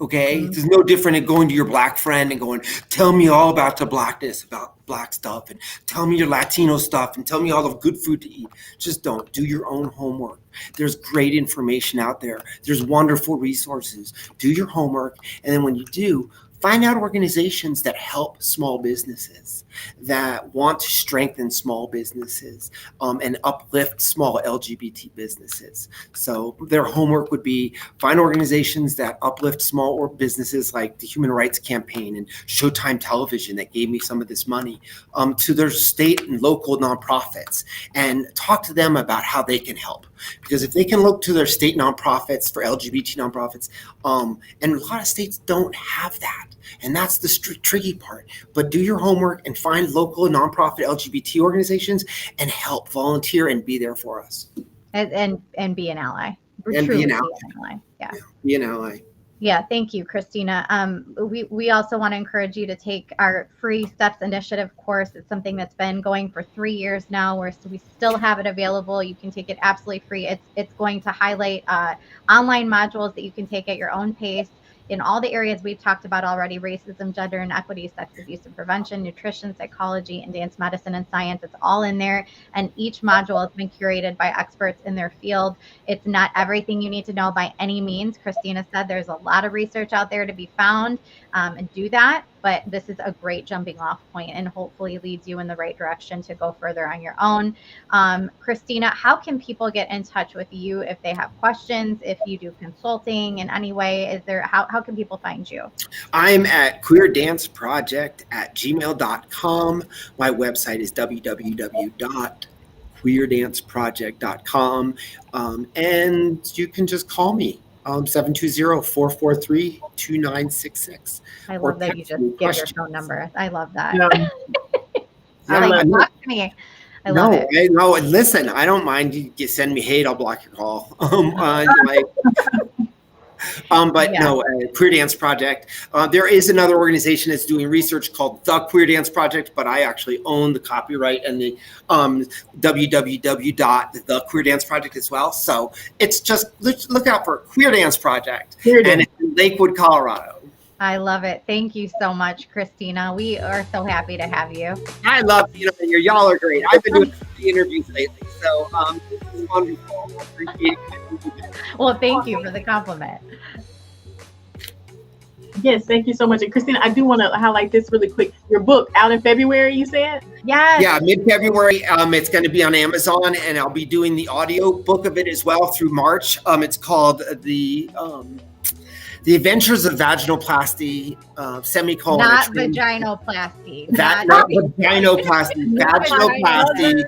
Okay, It's no different than going to your Black friend and going, tell me all about the Blackness, about Black stuff, and tell me your Latino stuff, and tell me all the good food to eat. Just don't. Do your own homework. There's great information out there. There's wonderful resources. Do your homework, and then when you do, find out organizations that help small businesses, that want to strengthen small businesses, and uplift small LGBT businesses. So their homework would be find organizations that uplift small businesses like the Human Rights Campaign and Showtime Television that gave me some of this money, to their state and local nonprofits, and talk to them about how they can help. Because if they can look to their state nonprofits for LGBT nonprofits, and a lot of states don't have that. And that's the tricky part. But do your homework and find local nonprofit LGBT organizations and help volunteer and be there for us. And be an ally. And be an ally. Yeah. Be an ally. Yeah, thank you, Christina. We also want to encourage you to take our free Steps Initiative course. It's something that's been going for 3 years now, we still have it available. You can take it absolutely free. It's going to highlight online modules that you can take at your own pace in all the areas we've talked about already: racism, gender inequity, sex abuse and prevention, nutrition, psychology, and dance medicine and science. It's all in there. And each module has been curated by experts in their field. It's not everything you need to know by any means. Christina said there's a lot of research out there to be found, and do that. But this is a great jumping off point and hopefully leads you in the right direction to go further on your own. Christina, how can people get in touch with you if they have questions, if you do consulting in any way? How can people find you? I'm at queerdanceproject@gmail.com. My website is www.queerdanceproject.com. And you can just call me. 720-443-2966. I love that you just give your phone number. I love that. Yeah. Talk to me. I love it. No, listen, I don't mind. You send me hate, I'll block your call. Queer Dance Project. There is another organization that's doing research called the Queer Dance Project, but I actually own the copyright and the www.thequeerdanceproject as well. So it's just look out for Queer Dance Project, and it's in Lakewood, Colorado. I love it. Thank you so much, Christina. We are so happy to have you. I love y'all are great. I've been doing the interviews lately, so this is wonderful. I appreciate it. Well, thank you for the compliment. Yes, thank you so much. And Christina, I do want to highlight this really quick. Your book out in February, you said? Yes. Yeah, mid-February. It's going to be on Amazon, and I'll be doing the audio book of it as well through March. It's called The Adventures of Vaginoplasty, semicolon. Not vaginoplasty. Not vaginoplasty.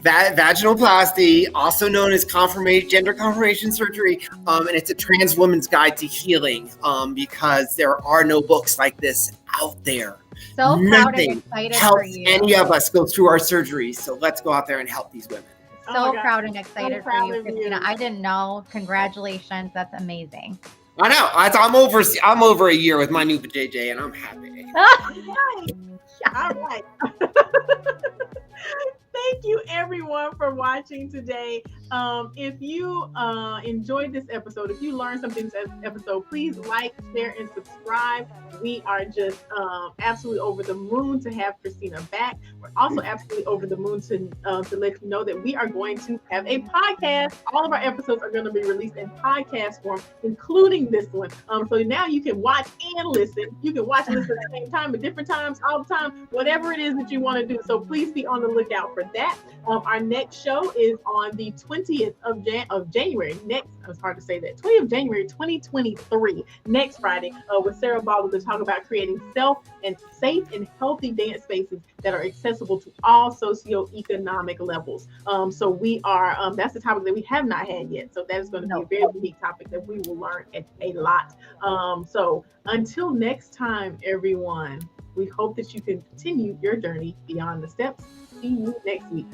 Vaginoplasty, also known as gender confirmation surgery, and it's a trans woman's guide to healing, because there are no books like this out there. So proud and excited for you. Any of us go through our surgeries, so let's go out there and help these women. So proud and excited for you, Christina. I didn't know. Congratulations. That's amazing. I know. I'm over a year with my new JJ, and I'm happy. All right. Thank you, everyone, for watching today. If you enjoyed this episode, if you learned something in this episode, please like, share, and subscribe. We are just absolutely over the moon to have Christina back. We're also absolutely over the moon to let you know that we are going to have a podcast. All of our episodes are going to be released in podcast form, including this one. So now you can watch and listen. You can watch and listen at the same time, at different times, all the time, whatever it is that you want to do. So please be on the lookout for that. Our next show is on the 20th of January. It's hard to say that. 20th of January, 2023. Next Friday, with Sarah Ball, to talk about creating safe and healthy dance spaces that are accessible to all socioeconomic levels. So we are, that's the topic that we have not had yet. So that is going to be a very unique topic that we will learn a lot. So until next time, everyone, we hope that you can continue your journey beyond the steps. See you next week.